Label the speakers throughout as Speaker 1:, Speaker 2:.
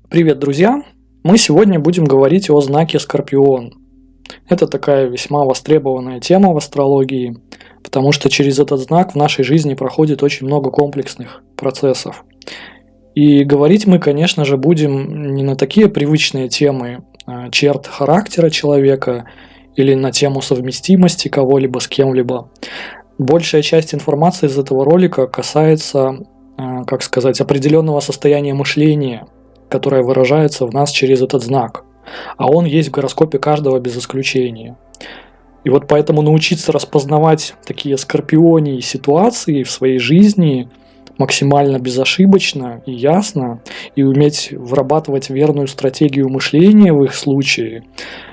Speaker 1: Привет, друзья! Мы сегодня будем говорить о знаке Скорпион. Это такая весьма востребованная тема в астрологии, потому что через этот знак в нашей жизни проходит очень много комплексных процессов. И говорить мы, конечно же, будем не на такие привычные темы черт характера человека или на тему совместимости кого-либо с кем-либо. Большая часть информации из этого ролика касается, определенного состояния мышления, которое выражается в нас через этот знак. А он есть в гороскопе каждого без исключения. И вот поэтому научиться распознавать такие скорпионии ситуации в своей жизни максимально безошибочно и ясно, и уметь вырабатывать верную стратегию мышления в их случае,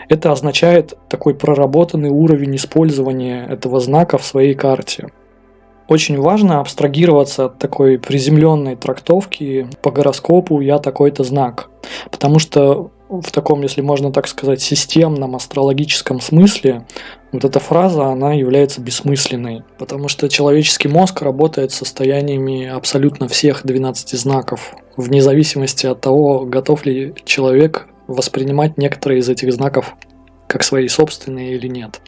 Speaker 1: это означает такой проработанный уровень использования этого знака в своей карте. Очень важно абстрагироваться от такой приземленной трактовки по гороскопу «я такой-то знак», потому что в таком, если можно так сказать, системном астрологическом смысле вот эта фраза, она является бессмысленной, потому что человеческий мозг работает с состояниями абсолютно всех 12 знаков, вне зависимости от того, готов ли человек воспринимать некоторые из этих знаков как свои собственные или нет.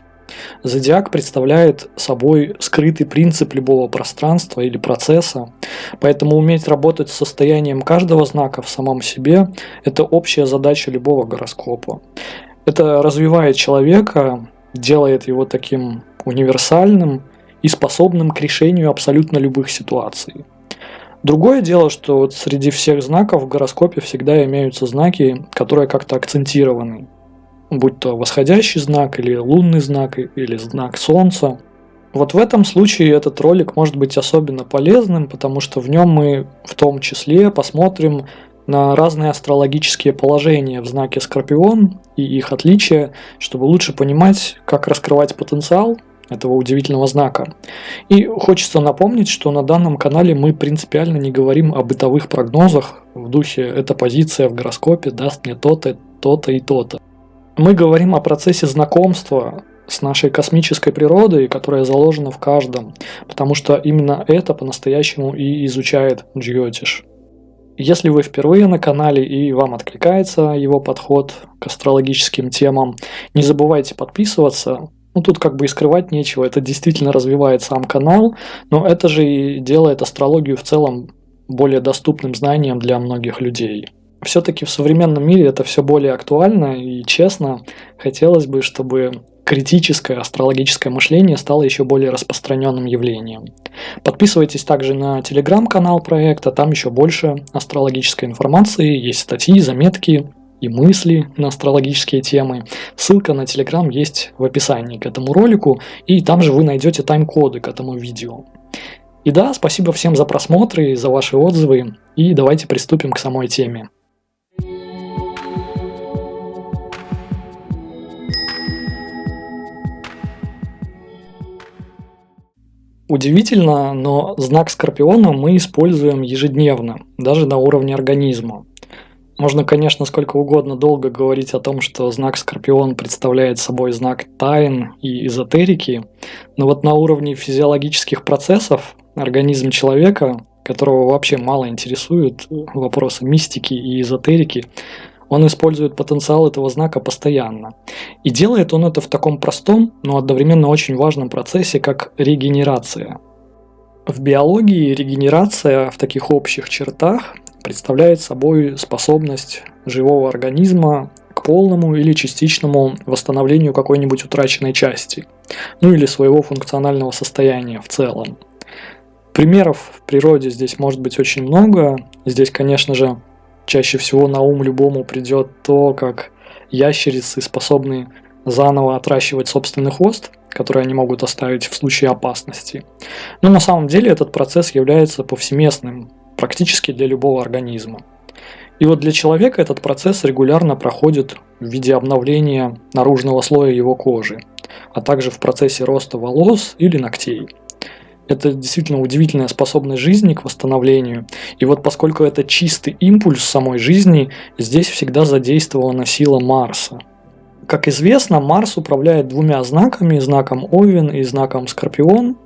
Speaker 1: Зодиак представляет собой скрытый принцип любого пространства или процесса, поэтому уметь работать с состоянием каждого знака в самом себе – это общая задача любого гороскопа. Это развивает человека, делает его таким универсальным и способным к решению абсолютно любых ситуаций. Другое дело, что вот среди всех знаков в гороскопе всегда имеются знаки, которые как-то акцентированы. Будь то восходящий знак, или лунный знак, или знак Солнца. Вот в этом случае этот ролик может быть особенно полезным, потому что в нем мы в том числе посмотрим на разные астрологические положения в знаке Скорпион и их отличия, чтобы лучше понимать, как раскрывать потенциал этого удивительного знака. И хочется напомнить, что на данном канале мы принципиально не говорим о бытовых прогнозах в духе «эта позиция в гороскопе даст мне то-то, то-то и то-то». Мы говорим о процессе знакомства с нашей космической природой, которая заложена в каждом, потому что именно это по-настоящему и изучает Джиотиш. Если вы впервые на канале и вам откликается его подход к астрологическим темам, не забывайте подписываться. Тут как бы и скрывать нечего, это действительно развивает сам канал, но это же и делает астрологию в целом более доступным знанием для многих людей. Все-таки в современном мире это все более актуально и честно. Хотелось бы, чтобы критическое астрологическое мышление стало еще более распространенным явлением. Подписывайтесь также на телеграм-канал проекта, там еще больше астрологической информации, есть статьи, заметки и мысли на астрологические темы. Ссылка на телеграм есть в описании к этому ролику, и там же вы найдете тайм-коды к этому видео. И да, спасибо всем за просмотры, за ваши отзывы, и давайте приступим к самой теме. Удивительно, но знак Скорпиона мы используем ежедневно, даже на уровне организма. Можно, конечно, сколько угодно долго говорить о том, что знак Скорпион представляет собой знак тайн и эзотерики, но вот на уровне физиологических процессов организм человека, которого вообще мало интересуют вопросы мистики и эзотерики, он использует потенциал этого знака постоянно. И делает он это в таком простом, но одновременно очень важном процессе, как регенерация. В биологии регенерация в таких общих чертах представляет собой способность живого организма к полному или частичному восстановлению какой-нибудь утраченной части, или своего функционального состояния в целом. Примеров в природе здесь может быть очень много. Здесь, конечно же, чаще всего на ум любому придет то, как ящерицы способны заново отращивать собственный хвост, который они могут оставить в случае опасности. Но на самом деле этот процесс является повсеместным, практически для любого организма. И вот для человека этот процесс регулярно проходит в виде обновления наружного слоя его кожи, а также в процессе роста волос или ногтей. Это действительно удивительная способность жизни к восстановлению. И вот поскольку это чистый импульс самой жизни, здесь всегда задействована сила Марса. Как известно, Марс управляет двумя знаками, знаком Овен и знаком Скорпион.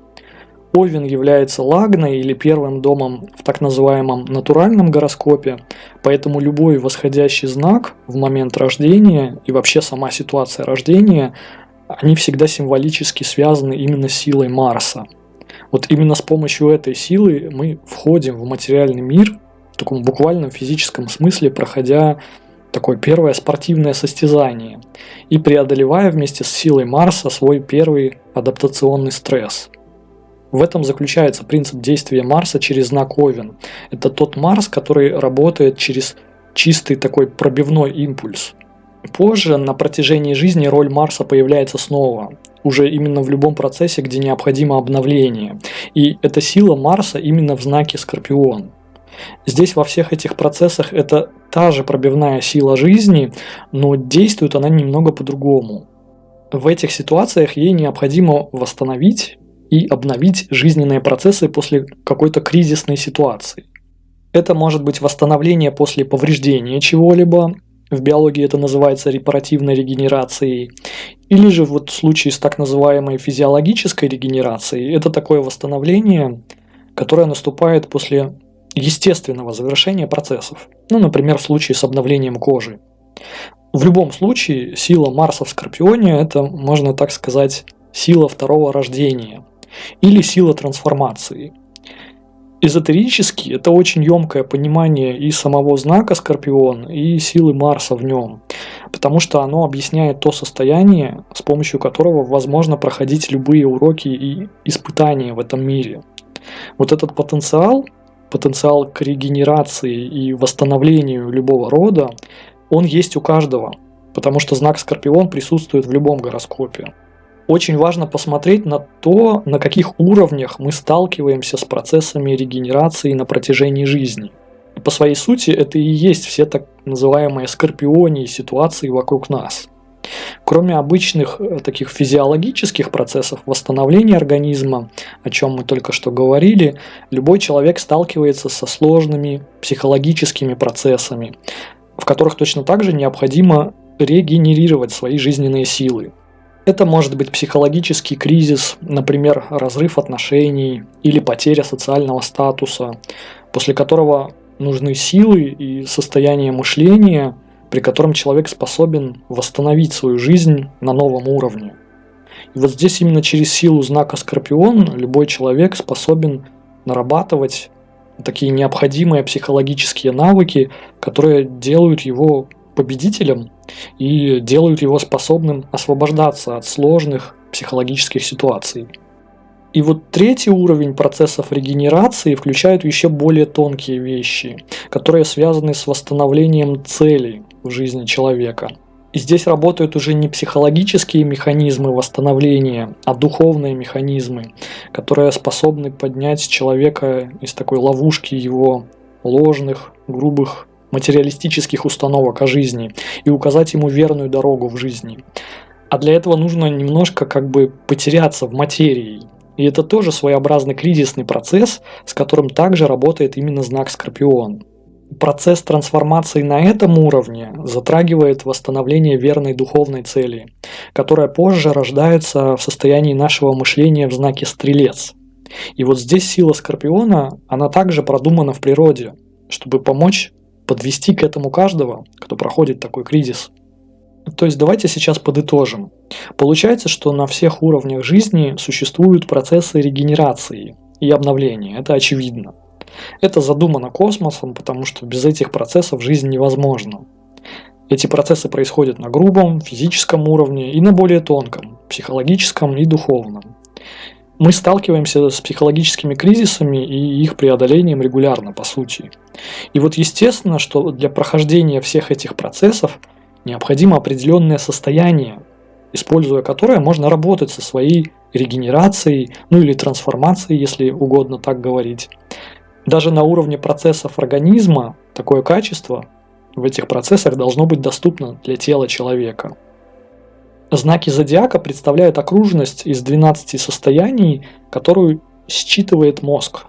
Speaker 1: Овен является лагной или первым домом в так называемом натуральном гороскопе, поэтому любой восходящий знак в момент рождения и вообще сама ситуация рождения, они всегда символически связаны именно с силой Марса. Вот именно с помощью этой силы мы входим в материальный мир в таком буквальном физическом смысле, проходя такое первое спортивное состязание и преодолевая вместе с силой Марса свой первый адаптационный стресс. В этом заключается принцип действия Марса через знак Овен. Это тот Марс, который работает через чистый такой пробивной импульс. Позже на протяжении жизни роль Марса появляется снова, уже именно в любом процессе, где необходимо обновление. И эта сила Марса именно в знаке Скорпион. Здесь во всех этих процессах это та же пробивная сила жизни, но действует она немного по-другому. В этих ситуациях ей необходимо восстановить и обновить жизненные процессы после какой-то кризисной ситуации. Это может быть восстановление после повреждения чего-либо, в биологии это называется репаративной регенерацией, или же вот в случае с так называемой физиологической регенерацией, это такое восстановление, которое наступает после естественного завершения процессов, например, в случае с обновлением кожи. В любом случае, сила Марса в Скорпионе – это, можно так сказать, сила второго рождения или сила трансформации. Эзотерически это очень емкое понимание и самого знака Скорпион, и силы Марса в нем, потому что оно объясняет то состояние, с помощью которого возможно проходить любые уроки и испытания в этом мире. Вот этот потенциал к регенерации и восстановлению любого рода, он есть у каждого, потому что знак Скорпион присутствует в любом гороскопе. Очень важно посмотреть на то, на каких уровнях мы сталкиваемся с процессами регенерации на протяжении жизни. И по своей сути это и есть все так называемые скорпионии ситуации вокруг нас. Кроме обычных таких физиологических процессов восстановления организма, о чем мы только что говорили, любой человек сталкивается со сложными психологическими процессами, в которых точно так же необходимо регенерировать свои жизненные силы. Это может быть психологический кризис, например, разрыв отношений или потеря социального статуса, после которого нужны силы и состояние мышления, при котором человек способен восстановить свою жизнь на новом уровне. И вот здесь именно через силу знака Скорпион любой человек способен нарабатывать такие необходимые психологические навыки, которые делают его победителем и делают его способным освобождаться от сложных психологических ситуаций. И вот третий уровень процессов регенерации включает еще более тонкие вещи, которые связаны с восстановлением целей в жизни человека. И здесь работают уже не психологические механизмы восстановления, а духовные механизмы, которые способны поднять человека из такой ловушки его ложных, грубых, материалистических установок о жизни и указать ему верную дорогу в жизни. А для этого нужно немножко потеряться в материи. И это тоже своеобразный кризисный процесс, с которым также работает именно знак Скорпион. Процесс трансформации на этом уровне затрагивает восстановление верной духовной цели, которая позже рождается в состоянии нашего мышления в знаке Стрелец. И вот здесь сила Скорпиона, она также продумана в природе, чтобы помочь подвести к этому каждого, кто проходит такой кризис. То есть давайте сейчас подытожим. Получается, что на всех уровнях жизни существуют процессы регенерации и обновления. Это очевидно. Это задумано космосом, потому что без этих процессов жизнь невозможна. Эти процессы происходят на грубом, физическом уровне и на более тонком, психологическом и духовном. Мы сталкиваемся с психологическими кризисами и их преодолением регулярно, по сути. И вот естественно, что для прохождения всех этих процессов необходимо определенное состояние, используя которое можно работать со своей регенерацией, или трансформацией, если угодно так говорить. Даже на уровне процессов организма такое качество в этих процессах должно быть доступно для тела человека. Знаки зодиака представляют окружность из 12 состояний, которую считывает мозг.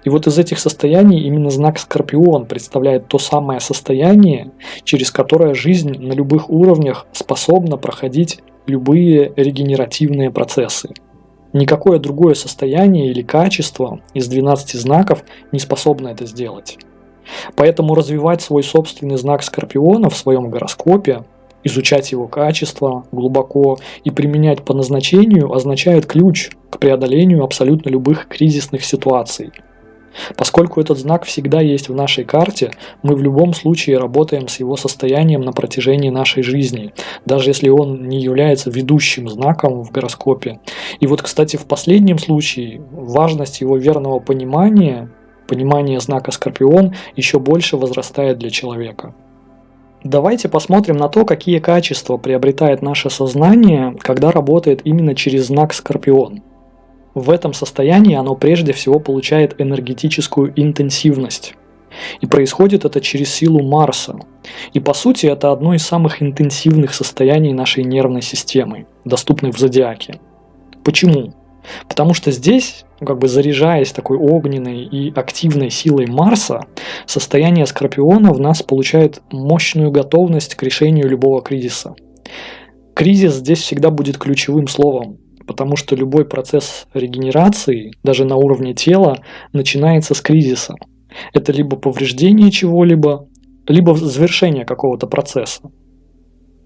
Speaker 1: И вот из этих состояний именно знак Скорпион представляет то самое состояние, через которое жизнь на любых уровнях способна проходить любые регенеративные процессы. Никакое другое состояние или качество из 12 знаков не способно это сделать. Поэтому развивать свой собственный знак Скорпиона в своем гороскопе, изучать его качество глубоко и применять по назначению означает ключ к преодолению абсолютно любых кризисных ситуаций. Поскольку этот знак всегда есть в нашей карте, мы в любом случае работаем с его состоянием на протяжении нашей жизни, даже если он не является ведущим знаком в гороскопе. И вот, кстати, в последнем случае важность его верного понимания, понимание знака Скорпион, еще больше возрастает для человека. Давайте посмотрим на то, какие качества приобретает наше сознание, когда работает именно через знак Скорпион. В этом состоянии оно прежде всего получает энергетическую интенсивность. И происходит это через силу Марса. И по сути это одно из самых интенсивных состояний нашей нервной системы, доступных в зодиаке. Почему? Потому что здесь, заряжаясь такой огненной и активной силой Марса, состояние Скорпиона в нас получает мощную готовность к решению любого кризиса. Кризис здесь всегда будет ключевым словом, потому что любой процесс регенерации, даже на уровне тела, начинается с кризиса. Это либо повреждение чего-либо, либо завершение какого-то процесса.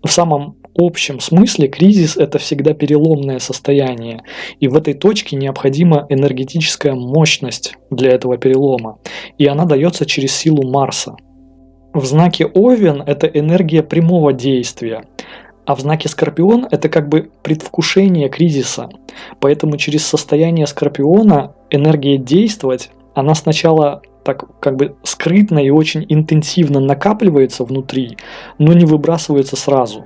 Speaker 1: В самом общем смысле кризис – это всегда переломное состояние, и в этой точке необходима энергетическая мощность для этого перелома, и она дается через силу Марса. В знаке Овен это энергия прямого действия, а в знаке Скорпион это предвкушение кризиса. Поэтому через состояние Скорпиона энергия действовать, она сначала так скрытно и очень интенсивно накапливается внутри, но не выбрасывается сразу.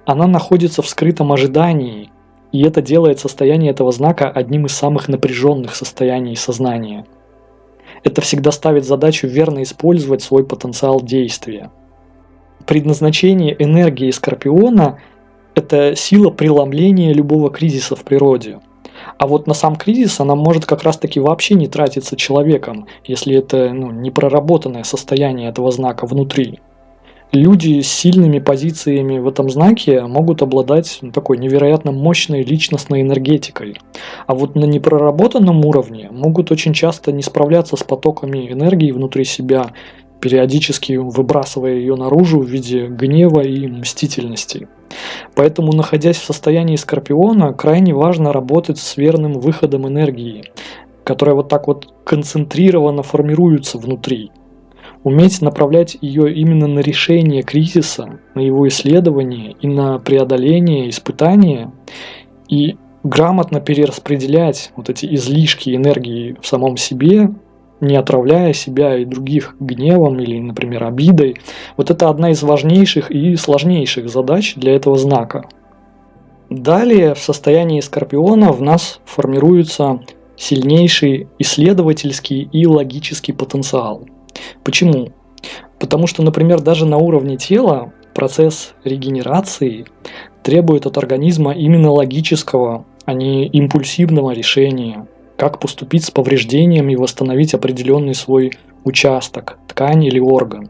Speaker 1: Она находится в скрытом ожидании, и это делает состояние этого знака одним из самых напряженных состояний сознания. Это всегда ставит задачу верно использовать свой потенциал действия. Предназначение энергии Скорпиона – это сила преломления любого кризиса в природе. А вот на сам кризис она может как раз-таки вообще не тратиться человеком, если это непроработанное состояние этого знака внутри. Люди с сильными позициями в этом знаке могут обладать такой невероятно мощной личностной энергетикой. А вот на непроработанном уровне могут очень часто не справляться с потоками энергии внутри себя, периодически выбрасывая ее наружу в виде гнева и мстительности. Поэтому, находясь в состоянии Скорпиона, крайне важно работать с верным выходом энергии, которая концентрированно формируется внутри. Уметь направлять ее именно на решение кризиса, на его исследование и на преодоление испытания, и грамотно перераспределять эти излишки энергии в самом себе, не отравляя себя и других гневом или, например, обидой. Это одна из важнейших и сложнейших задач для этого знака. Далее в состоянии Скорпиона в нас формируется сильнейший исследовательский и логический потенциал. Почему? Потому что, например, даже на уровне тела процесс регенерации требует от организма именно логического, а не импульсивного решения, как поступить с повреждением и восстановить определенный свой участок, ткань или орган.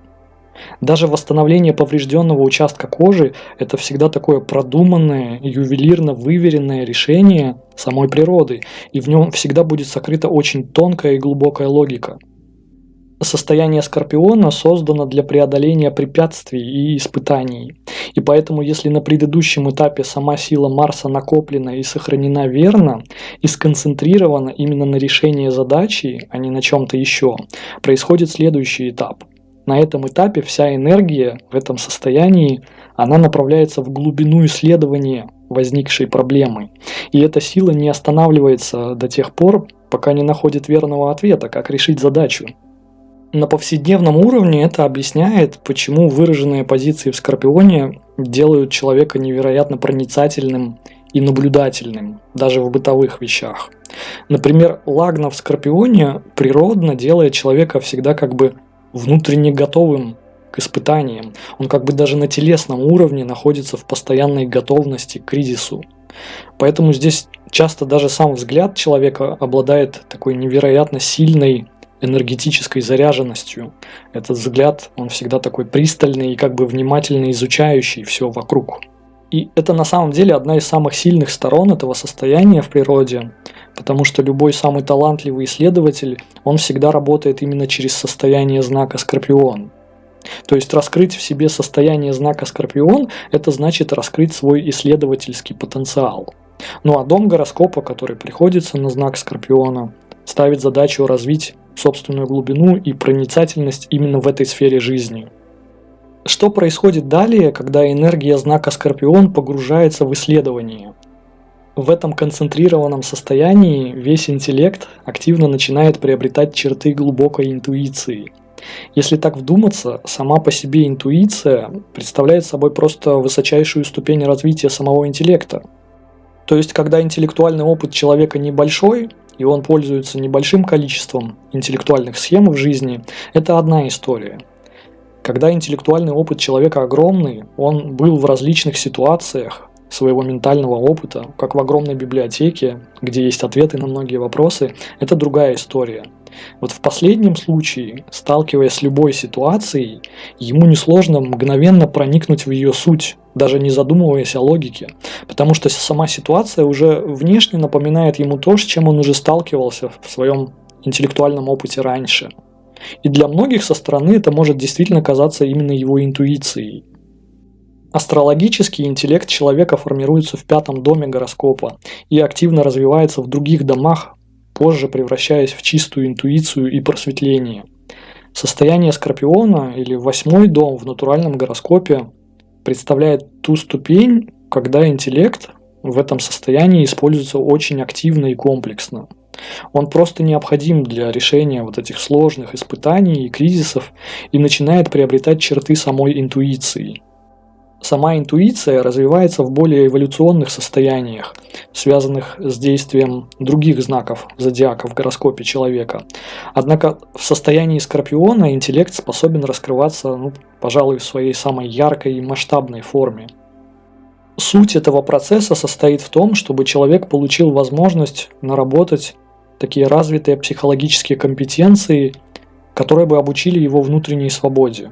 Speaker 1: Даже восстановление поврежденного участка кожи – это всегда такое продуманное, ювелирно выверенное решение самой природы, и в нем всегда будет сокрыта очень тонкая и глубокая логика. Состояние Скорпиона создано для преодоления препятствий и испытаний. И поэтому, если на предыдущем этапе сама сила Марса накоплена и сохранена верно, и сконцентрирована именно на решении задачи, а не на чем-то еще, происходит следующий этап. На этом этапе вся энергия в этом состоянии, она направляется в глубину исследования возникшей проблемы. И эта сила не останавливается до тех пор, пока не находит верного ответа, как решить задачу. На повседневном уровне это объясняет, почему выраженные позиции в Скорпионе делают человека невероятно проницательным и наблюдательным, даже в бытовых вещах. Например, лагна в Скорпионе природно делает человека всегда внутренне готовым к испытаниям. Он даже на телесном уровне находится в постоянной готовности к кризису. Поэтому здесь часто даже сам взгляд человека обладает такой невероятно сильной энергетической заряженностью. Этот взгляд, он всегда такой пристальный и внимательно изучающий все вокруг. И это на самом деле одна из самых сильных сторон этого состояния в природе, потому что любой самый талантливый исследователь, он всегда работает именно через состояние знака Скорпион. То есть раскрыть в себе состояние знака Скорпион – это значит раскрыть свой исследовательский потенциал. Ну а дом гороскопа, который приходится на знак Скорпиона, ставит задачу развить собственную глубину и проницательность именно в этой сфере жизни. Что происходит далее, когда энергия знака Скорпион погружается в исследование? В этом концентрированном состоянии весь интеллект активно начинает приобретать черты глубокой интуиции. Если так вдуматься, сама по себе интуиция представляет собой просто высочайшую ступень развития самого интеллекта. То есть, когда интеллектуальный опыт человека небольшой, и он пользуется небольшим количеством интеллектуальных схем в жизни, это одна история. Когда интеллектуальный опыт человека огромный, он был в различных ситуациях своего ментального опыта, как в огромной библиотеке, где есть ответы на многие вопросы, это другая история. Вот в последнем случае, сталкиваясь с любой ситуацией, ему несложно мгновенно проникнуть в ее суть, даже не задумываясь о логике, потому что сама ситуация уже внешне напоминает ему то, с чем он уже сталкивался в своем интеллектуальном опыте раньше. И для многих со стороны это может действительно казаться именно его интуицией. Астрологический интеллект человека формируется в 5-м доме гороскопа и активно развивается в других домах, позже превращаясь в чистую интуицию и просветление. Состояние Скорпиона или 8-й дом в натуральном гороскопе представляет ту ступень, когда интеллект в этом состоянии используется очень активно и комплексно. Он просто необходим для решения вот этих сложных испытаний и кризисов и начинает приобретать черты самой интуиции. Сама интуиция развивается в более эволюционных состояниях, связанных с действием других знаков зодиака в гороскопе человека. Однако в состоянии Скорпиона интеллект способен раскрываться, пожалуй, в своей самой яркой и масштабной форме. Суть этого процесса состоит в том, чтобы человек получил возможность наработать такие развитые психологические компетенции, которые бы обучили его внутренней свободе.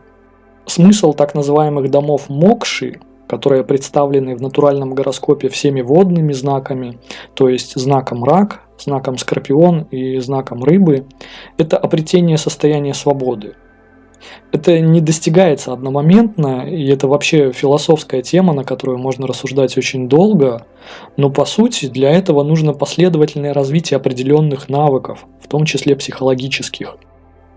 Speaker 1: Смысл так называемых домов Мокши, которые представлены в натуральном гороскопе всеми водными знаками, то есть знаком Рак, знаком Скорпион и знаком Рыбы, это обретение состояния свободы. Это не достигается одномоментно, и это вообще философская тема, на которую можно рассуждать очень долго, но по сути для этого нужно последовательное развитие определенных навыков, в том числе психологических.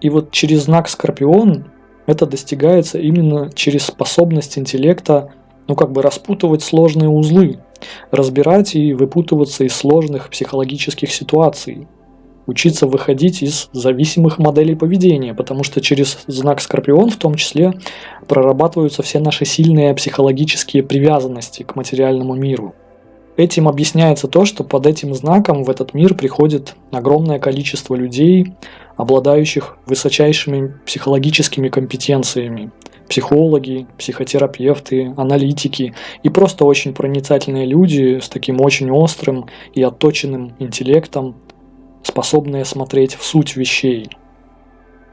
Speaker 1: И вот через знак Скорпион это достигается именно через способность интеллекта, распутывать сложные узлы, разбирать и выпутываться из сложных психологических ситуаций, учиться выходить из зависимых моделей поведения, потому что через знак Скорпион в том числе прорабатываются все наши сильные психологические привязанности к материальному миру. Этим объясняется то, что под этим знаком в этот мир приходит огромное количество людей, обладающих высочайшими психологическими компетенциями. Психологи, психотерапевты, аналитики и просто очень проницательные люди с таким очень острым и отточенным интеллектом, способные смотреть в суть вещей.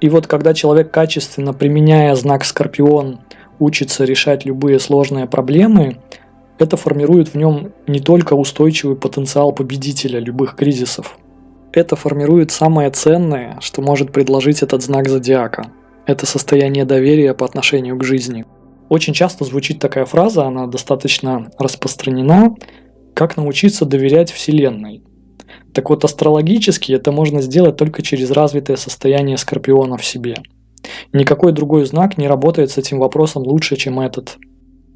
Speaker 1: И вот когда человек, качественно применяя знак Скорпион, учится решать любые сложные проблемы, это формирует в нем не только устойчивый потенциал победителя любых кризисов. Это формирует самое ценное, что может предложить этот знак зодиака. Это состояние доверия по отношению к жизни. Очень часто звучит такая фраза, она достаточно распространена, как научиться доверять Вселенной. Так вот, астрологически это можно сделать только через развитое состояние Скорпиона в себе. Никакой другой знак не работает с этим вопросом лучше, чем этот.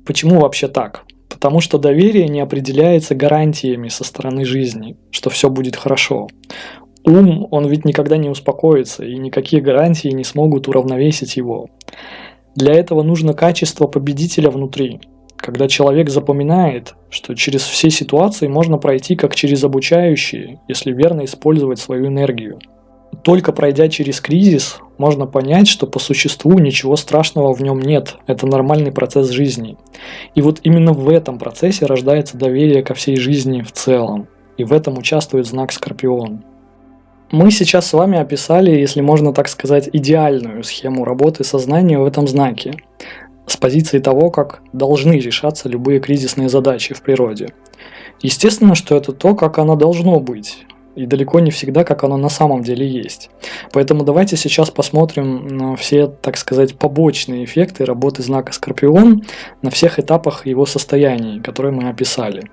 Speaker 1: Почему вообще так? Потому что доверие не определяется гарантиями со стороны жизни, что все будет хорошо. Ум, он ведь никогда не успокоится, и никакие гарантии не смогут уравновесить его. Для этого нужно качество победителя внутри, когда человек запоминает, что через все ситуации можно пройти как через обучающие, если верно использовать свою энергию. Только пройдя через кризис, можно понять, что по существу ничего страшного в нем нет, это нормальный процесс жизни. И вот именно в этом процессе рождается доверие ко всей жизни в целом, и в этом участвует знак Скорпион. Мы сейчас с вами описали, если можно так сказать, идеальную схему работы сознания в этом знаке. С позиции того, как должны решаться любые кризисные задачи в природе. Естественно, что это то, как оно должно быть, и далеко не всегда, как оно на самом деле есть. Поэтому давайте сейчас посмотрим на все, так сказать, побочные эффекты работы знака Скорпион на всех этапах его состояний, которые мы описали.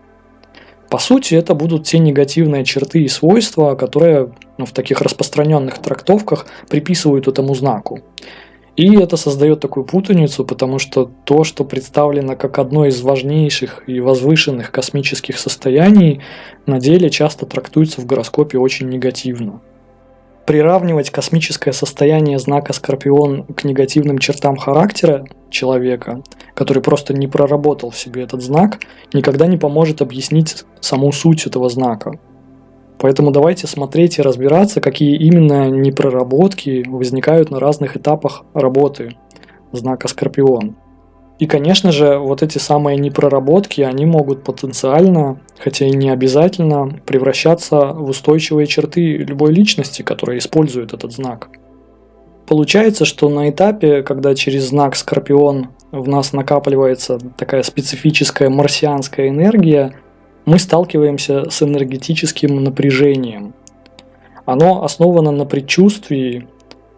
Speaker 1: По сути, это будут те негативные черты и свойства, которые в таких распространенных трактовках приписывают этому знаку. И это создает такую путаницу, потому что то, что представлено как одно из важнейших и возвышенных космических состояний, на деле часто трактуется в гороскопе очень негативно. Приравнивать космическое состояние знака Скорпион к негативным чертам характера человека, который просто не проработал в себе этот знак, никогда не поможет объяснить саму суть этого знака. Поэтому давайте смотреть и разбираться, какие именно непроработки возникают на разных этапах работы знака Скорпион. И, конечно же, вот эти самые непроработки, они могут потенциально, хотя и не обязательно, превращаться в устойчивые черты любой личности, которая использует этот знак. Получается, что на этапе, когда через знак Скорпион в нас накапливается такая специфическая марсианская энергия, мы сталкиваемся с энергетическим напряжением. Оно основано на предчувствии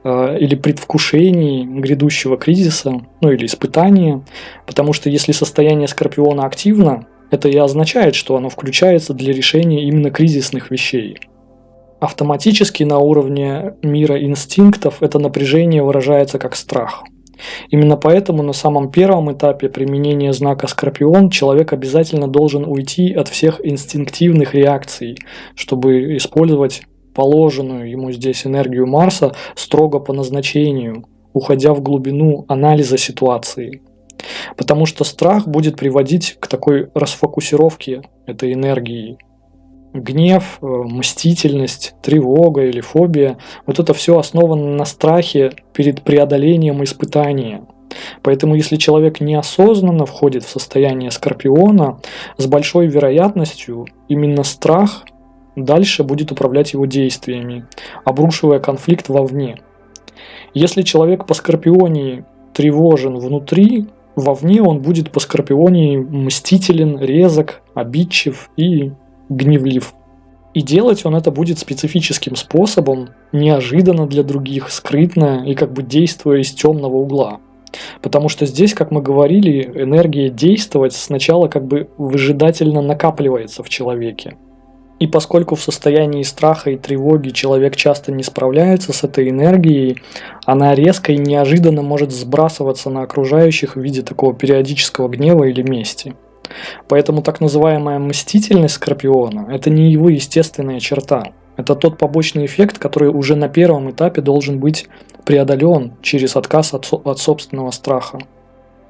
Speaker 1: или предвкушении грядущего кризиса, или испытания, потому что если состояние Скорпиона активно, это и означает, что оно включается для решения именно кризисных вещей. Автоматически на уровне мира инстинктов это напряжение выражается как страх. Именно поэтому на самом первом этапе применения знака Скорпион человек обязательно должен уйти от всех инстинктивных реакций, чтобы использовать положенную ему здесь энергию Марса строго по назначению, уходя в глубину анализа ситуации. Потому что страх будет приводить к такой расфокусировке этой энергии. Гнев, мстительность, тревога или фобия – вот это все основано на страхе перед преодолением испытания. Поэтому если человек неосознанно входит в состояние Скорпиона, с большой вероятностью именно страх дальше будет управлять его действиями, обрушивая конфликт вовне. Если человек по Скорпионии тревожен внутри, вовне он будет по Скорпионии мстителен, резок, обидчив и гневлив. И делать он это будет специфическим способом, неожиданно для других, скрытно и как бы действуя из темного угла. Потому что здесь, как мы говорили, энергия действовать сначала как бы выжидательно накапливается в человеке. И поскольку в состоянии страха и тревоги человек часто не справляется с этой энергией, она резко и неожиданно может сбрасываться на окружающих в виде такого периодического гнева или мести. Поэтому так называемая мстительность Скорпиона – это не его естественная черта. Это тот побочный эффект, который уже на первом этапе должен быть преодолен через отказ от собственного страха.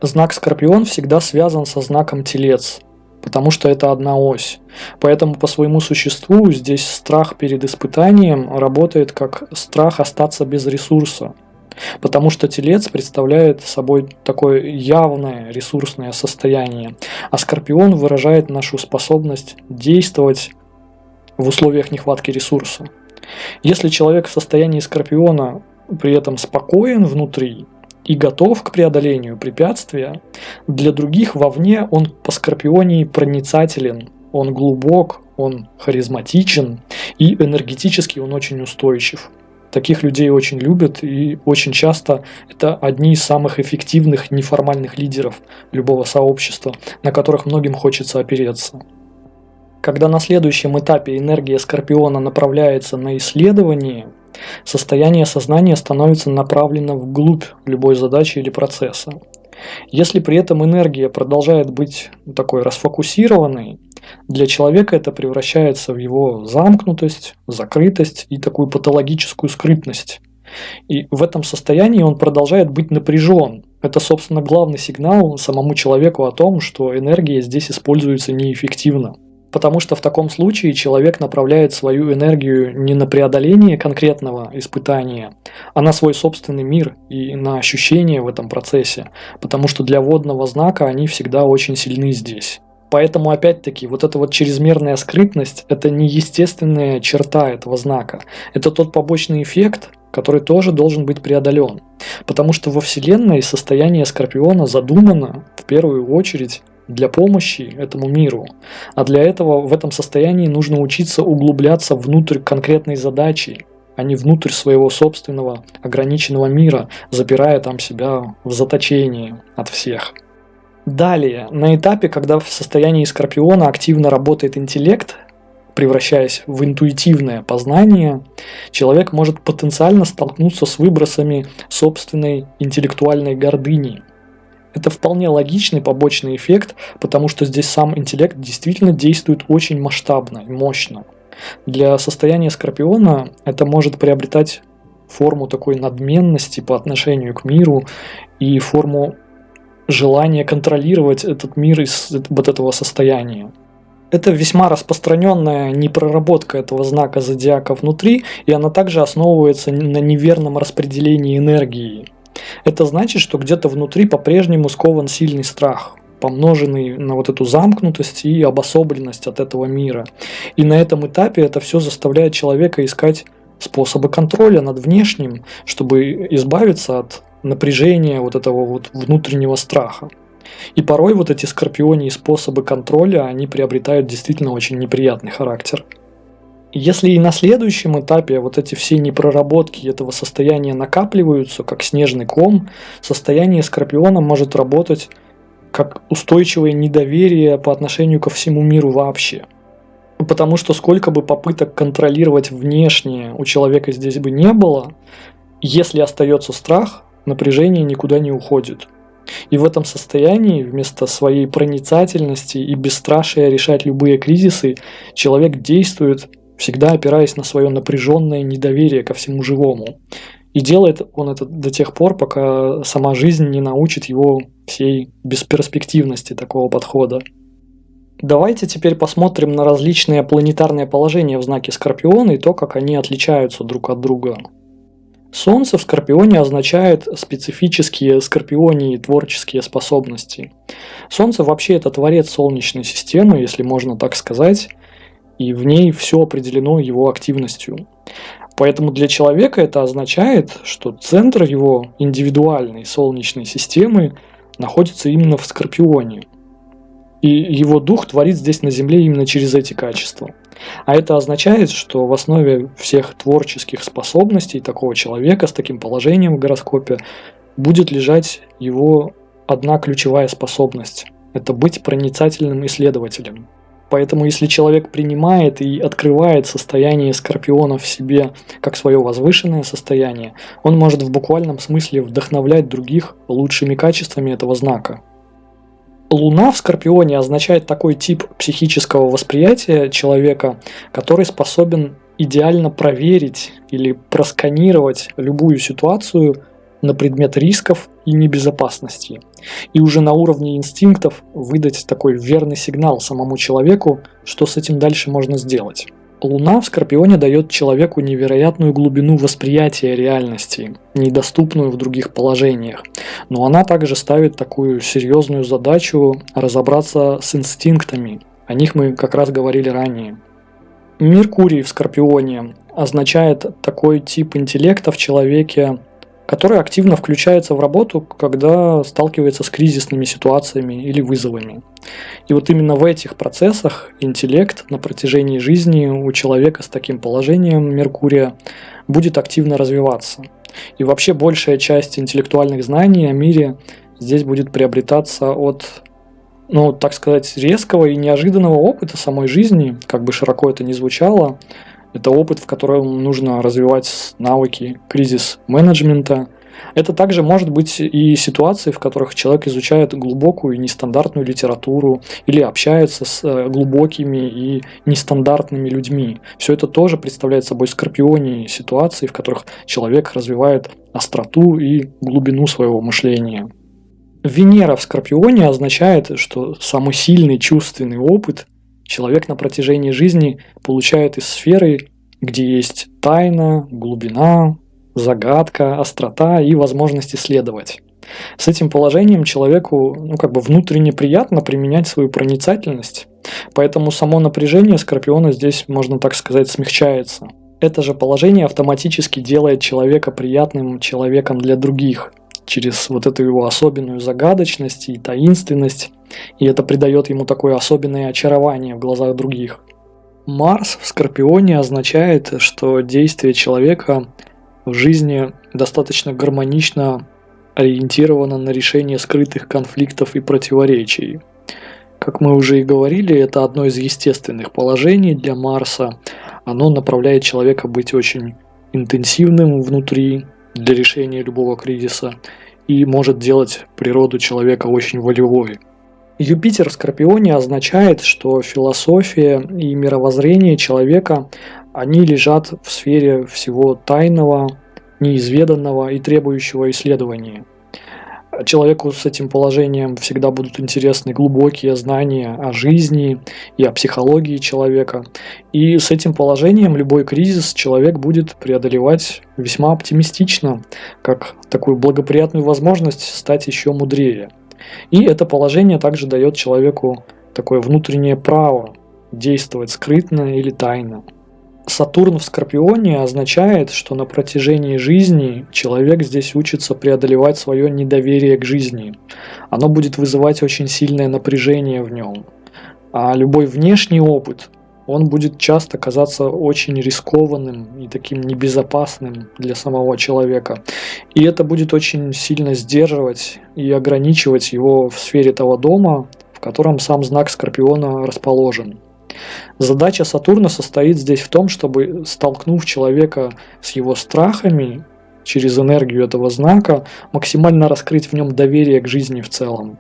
Speaker 1: Знак Скорпион всегда связан со знаком Телец, потому что это одна ось. Поэтому по своему существу здесь страх перед испытанием работает как страх остаться без ресурса. Потому что Телец представляет собой такое явное ресурсное состояние, а Скорпион выражает нашу способность действовать в условиях нехватки ресурса. Если человек в состоянии Скорпиона при этом спокоен внутри и готов к преодолению препятствия, для других вовне он по Скорпионии проницателен, он глубок, он харизматичен и энергетически он очень устойчив. Таких людей очень любят, и очень часто это одни из самых эффективных неформальных лидеров любого сообщества, на которых многим хочется опереться. Когда на следующем этапе энергия Скорпиона направляется на исследование, состояние сознания становится направлено вглубь любой задачи или процесса. Если при этом энергия продолжает быть такой расфокусированной, для человека это превращается в его замкнутость, закрытость и такую патологическую скрытность. И в этом состоянии он продолжает быть напряжен. Это, собственно, главный сигнал самому человеку о том, что энергия здесь используется неэффективно. Потому что в таком случае человек направляет свою энергию не на преодоление конкретного испытания, а на свой собственный мир и на ощущения в этом процессе. Потому что для водного знака они всегда очень сильны здесь. Поэтому, опять-таки, вот эта вот чрезмерная скрытность – это не естественная черта этого знака. Это тот побочный эффект, который тоже должен быть преодолен. Потому что во Вселенной состояние Скорпиона задумано в первую очередь для помощи этому миру. А для этого в этом состоянии нужно учиться углубляться внутрь конкретной задачи, а не внутрь своего собственного ограниченного мира, запирая там себя в заточении от всех. Далее, на этапе, когда в состоянии Скорпиона активно работает интеллект, превращаясь в интуитивное познание, человек может потенциально столкнуться с выбросами собственной интеллектуальной гордыни. Это вполне логичный побочный эффект, потому что здесь сам интеллект действительно действует очень масштабно и мощно. Для состояния Скорпиона это может приобретать форму такой надменности по отношению к миру и форму желания контролировать этот мир из вот этого состояния. Это весьма распространенная непроработка этого знака зодиака внутри, и она также основывается на неверном распределении энергии. Это значит, что где-то внутри по-прежнему скован сильный страх, помноженный на вот эту замкнутость и обособленность от этого мира. И на этом этапе это все заставляет человека искать способы контроля над внешним, чтобы избавиться от напряжения вот этого вот внутреннего страха. И порой вот эти скорпионии способы контроля, они приобретают действительно очень неприятный характер. Если и на следующем этапе вот эти все непроработки этого состояния накапливаются, как снежный ком, состояние Скорпиона может работать как устойчивое недоверие по отношению ко всему миру вообще. Потому что сколько бы попыток контролировать внешнее у человека здесь бы не было, если остается страх, напряжение никуда не уходит. И в этом состоянии вместо своей проницательности и бесстрашия решать любые кризисы, человек действует, всегда опираясь на свое напряженное недоверие ко всему живому. И делает он это до тех пор, пока сама жизнь не научит его всей бесперспективности такого подхода. Давайте теперь посмотрим на различные планетарные положения в знаке Скорпиона и то, как они отличаются друг от друга. Солнце в Скорпионе означает специфические скорпионии творческие способности. Солнце вообще это творец Солнечной системы, если можно так сказать, и в ней все определено его активностью. Поэтому для человека это означает, что центр его индивидуальной Солнечной системы находится именно в Скорпионе. И его дух творит здесь на Земле именно через эти качества. А это означает, что в основе всех творческих способностей такого человека с таким положением в гороскопе будет лежать его одна ключевая способность – это быть проницательным исследователем. Поэтому если человек принимает и открывает состояние Скорпиона в себе как свое возвышенное состояние, он может в буквальном смысле вдохновлять других лучшими качествами этого знака. Луна в Скорпионе означает такой тип психического восприятия человека, который способен идеально проверить или просканировать любую ситуацию на предмет рисков и небезопасности. И уже на уровне инстинктов выдать такой верный сигнал самому человеку, что с этим дальше можно сделать. Луна в Скорпионе дает человеку невероятную глубину восприятия реальности, недоступную в других положениях. Но она также ставит такую серьезную задачу разобраться с инстинктами. О них мы как раз говорили ранее. Меркурий в Скорпионе означает такой тип интеллекта в человеке, который активно включается в работу, когда сталкивается с кризисными ситуациями или вызовами. И вот именно в этих процессах интеллект на протяжении жизни у человека с таким положением Меркурия будет активно развиваться. И вообще большая часть интеллектуальных знаний о мире здесь будет приобретаться от, так сказать, резкого и неожиданного опыта самой жизни, как бы широко это ни звучало. Это опыт, в котором нужно развивать навыки кризис-менеджмента. Это также может быть и ситуации, в которых человек изучает глубокую и нестандартную литературу или общается с глубокими и нестандартными людьми. Все это тоже представляет собой скорпионии ситуации, в которых человек развивает остроту и глубину своего мышления. Венера в Скорпионе означает, что самый сильный чувственный опыт человек на протяжении жизни получает из сферы, где есть тайна, глубина, загадка, острота и возможность исследовать. С этим положением человеку внутренне приятно применять свою проницательность, поэтому само напряжение Скорпиона здесь, можно так сказать, смягчается. Это же положение автоматически делает человека приятным человеком для других через вот эту его особенную загадочность и таинственность, и это придает ему такое особенное очарование в глазах других. Марс в Скорпионе означает, что действие человека в жизни достаточно гармонично ориентировано на решение скрытых конфликтов и противоречий. Как мы уже и говорили, это одно из естественных положений для Марса. Оно направляет человека быть очень интенсивным внутри для решения любого кризиса и может делать природу человека очень волевой. Юпитер в Скорпионе означает, что философия и мировоззрение человека, они лежат в сфере всего тайного, неизведанного и требующего исследования. Человеку с этим положением всегда будут интересны глубокие знания о жизни и о психологии человека. И с этим положением любой кризис человек будет преодолевать весьма оптимистично, как такую благоприятную возможность стать еще мудрее. И это положение также дает человеку такое внутреннее право действовать скрытно или тайно. Сатурн в Скорпионе означает, что на протяжении жизни человек здесь учится преодолевать свое недоверие к жизни. Оно будет вызывать очень сильное напряжение в нем. А любой внешний опыт, он будет часто казаться очень рискованным и таким небезопасным для самого человека. И это будет очень сильно сдерживать и ограничивать его в сфере того дома, в котором сам знак Скорпиона расположен. Задача Сатурна состоит здесь в том, чтобы, столкнув человека с его страхами через энергию этого знака, максимально раскрыть в нем доверие к жизни в целом.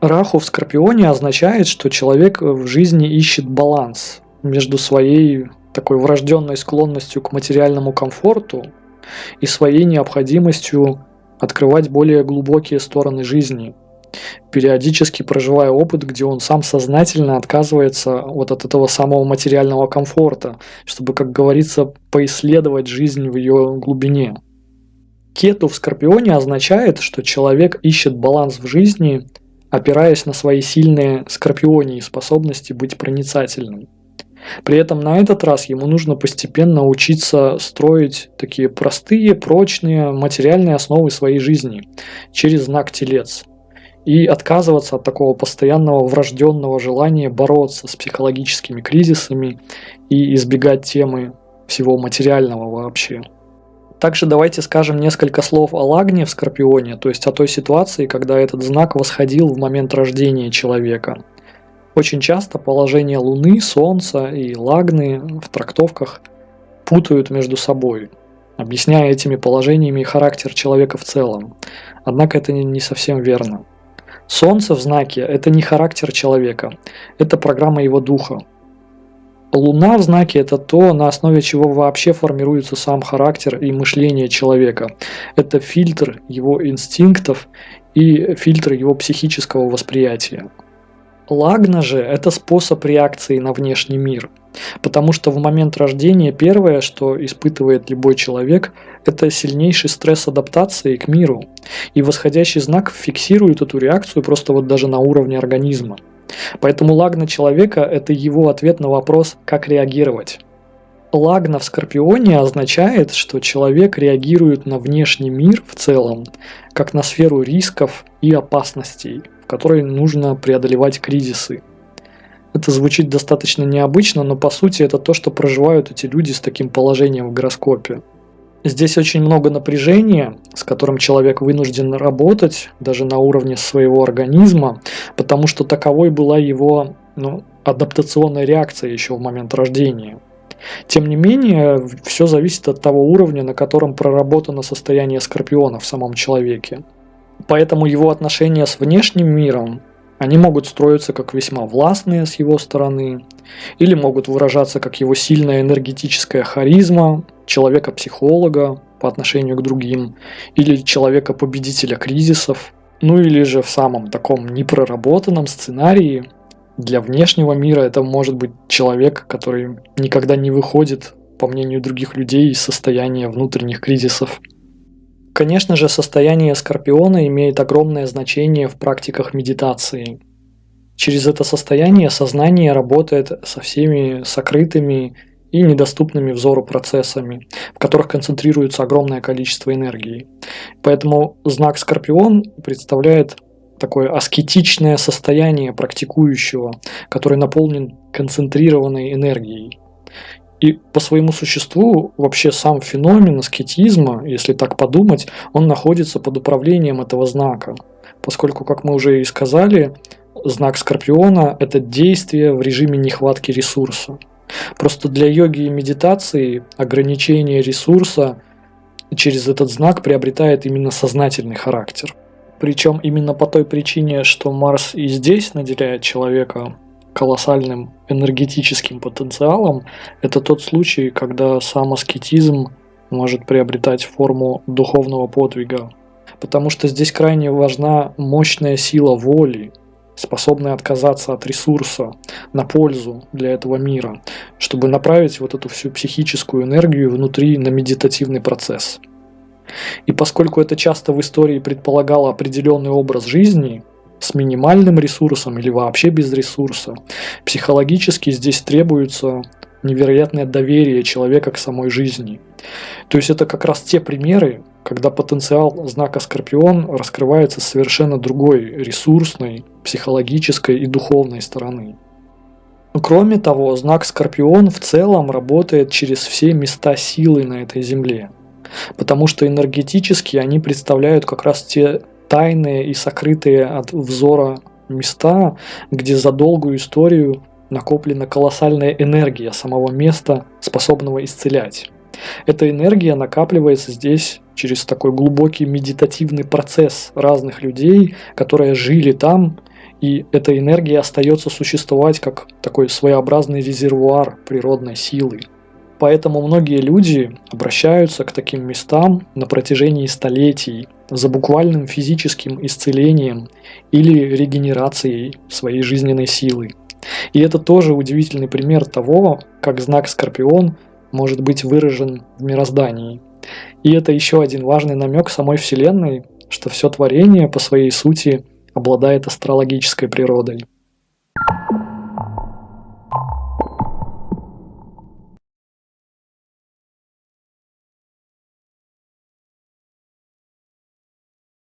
Speaker 1: Раху в Скорпионе означает, что человек в жизни ищет баланс между своей такой врожденной склонностью к материальному комфорту и своей необходимостью открывать более глубокие стороны жизни, периодически проживая опыт, где он сам сознательно отказывается вот от этого самого материального комфорта, чтобы, как говорится, поисследовать жизнь в ее глубине. Кету в Скорпионе означает, что человек ищет баланс в жизни, опираясь на свои сильные скорпионии способности быть проницательным. При этом на этот раз ему нужно постепенно учиться строить такие простые, прочные материальные основы своей жизни через знак Телец и отказываться от такого постоянного врожденного желания бороться с психологическими кризисами и избегать темы всего материального вообще. Также давайте скажем несколько слов о Лагне в Скорпионе, то есть о той ситуации, когда этот знак восходил в момент рождения человека. Очень часто положение Луны, Солнца и Лагны в трактовках путают между собой, объясняя этими положениями характер человека в целом. Однако это не совсем верно. Солнце в знаке – это не характер человека, это программа его духа. Луна в знаке – это то, на основе чего вообще формируется сам характер и мышление человека. Это фильтр его инстинктов и фильтр его психического восприятия. Лагна же – это способ реакции на внешний мир, потому что в момент рождения первое, что испытывает любой человек, это сильнейший стресс адаптации к миру, и восходящий знак фиксирует эту реакцию просто вот даже на уровне организма. Поэтому лагна человека – это его ответ на вопрос, как реагировать. Лагна в Скорпионе означает, что человек реагирует на внешний мир в целом, как на сферу рисков и опасностей, в которой нужно преодолевать кризисы. Это звучит достаточно необычно, но по сути это то, что проживают эти люди с таким положением в гороскопе. Здесь очень много напряжения, с которым человек вынужден работать, даже на уровне своего организма, потому что таковой была его адаптационная реакция еще в момент рождения. Тем не менее, все зависит от того уровня, на котором проработано состояние Скорпиона в самом человеке. Поэтому его отношения с внешним миром, они могут строиться как весьма властные с его стороны, или могут выражаться как его сильная энергетическая харизма, человека-психолога по отношению к другим, или человека-победителя кризисов, или же в самом таком непроработанном сценарии для внешнего мира это может быть человек, который никогда не выходит, по мнению других людей, из состояния внутренних кризисов. Конечно же, состояние Скорпиона имеет огромное значение в практиках медитации. Через это состояние сознание работает со всеми сокрытыми и недоступными взору процессами, в которых концентрируется огромное количество энергии. Поэтому знак Скорпион представляет такое аскетичное состояние практикующего, который наполнен концентрированной энергией. И по своему существу вообще сам феномен аскетизма, если так подумать, он находится под управлением этого знака. Поскольку, как мы уже и сказали, знак Скорпиона – это действие в режиме нехватки ресурса. Просто для йоги и медитации ограничение ресурса через этот знак приобретает именно сознательный характер. Причем именно по той причине, что Марс и здесь наделяет человека колоссальным энергетическим потенциалом, это тот случай, когда сам аскетизм может приобретать форму духовного подвига. Потому что здесь крайне важна мощная сила воли, способная отказаться от ресурса на пользу для этого мира, чтобы направить вот эту всю психическую энергию внутри на медитативный процесс. И поскольку это часто в истории предполагало определенный образ жизни с минимальным ресурсом или вообще без ресурса, психологически здесь требуется невероятное доверие человека к самой жизни. То есть это как раз те примеры, когда потенциал знака Скорпион раскрывается с совершенно другой ресурсной, психологической и духовной стороны. Кроме того, знак Скорпион в целом работает через все места силы на этой Земле, потому что энергетически они представляют как раз те тайные и сокрытые от взора места, где за долгую историю накоплена колоссальная энергия самого места, способного исцелять. Эта энергия накапливается здесь через такой глубокий медитативный процесс разных людей, которые жили там, и эта энергия остается существовать как такой своеобразный резервуар природной силы. Поэтому многие люди обращаются к таким местам на протяжении столетий за буквальным физическим исцелением или регенерацией своей жизненной силы. И это тоже удивительный пример того, как знак Скорпион может быть выражен в мироздании. И это еще один важный намек самой Вселенной, что все творение по своей сути обладает астрологической природой.